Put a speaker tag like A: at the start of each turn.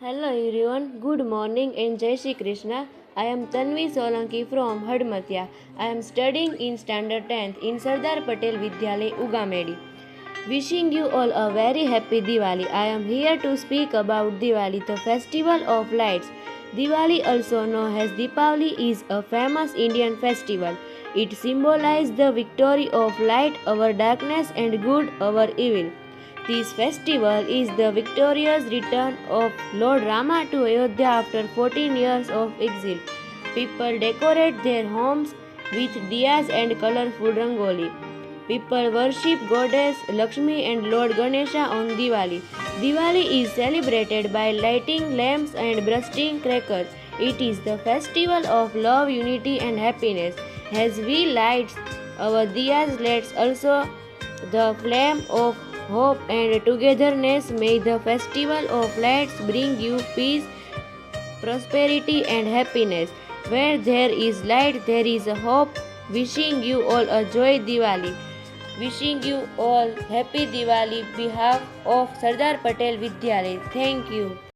A: Hello everyone, good morning and Jai Shri Krishna. I am Tanvi Solanki from Hadmatya. I am studying in standard 10th in Sardar Patel Vidyalay, Ugamedi. Wishing you all a very happy Diwali. I am here to speak about Diwali, the festival of lights. Diwali, also known as Deepavali, is a famous Indian festival. It symbolizes the victory of light over darkness and good over evil. This festival is the victorious return of Lord Rama to Ayodhya after 14 years of exile. People decorate their homes with diyas and colorful rangoli. People worship Goddess Lakshmi and Lord Ganesha on Diwali. Diwali is celebrated by lighting lamps and bursting crackers. It is the festival of love, unity and happiness. As we light our diyas, let's also the flame of hope and togetherness. May the festival of lights bring you peace, prosperity and happiness. Where there is light, there is a hope. Wishing you all a joy Diwali. Wishing you all happy Diwali behalf of Sardar Patel Vidyalay. Thank you.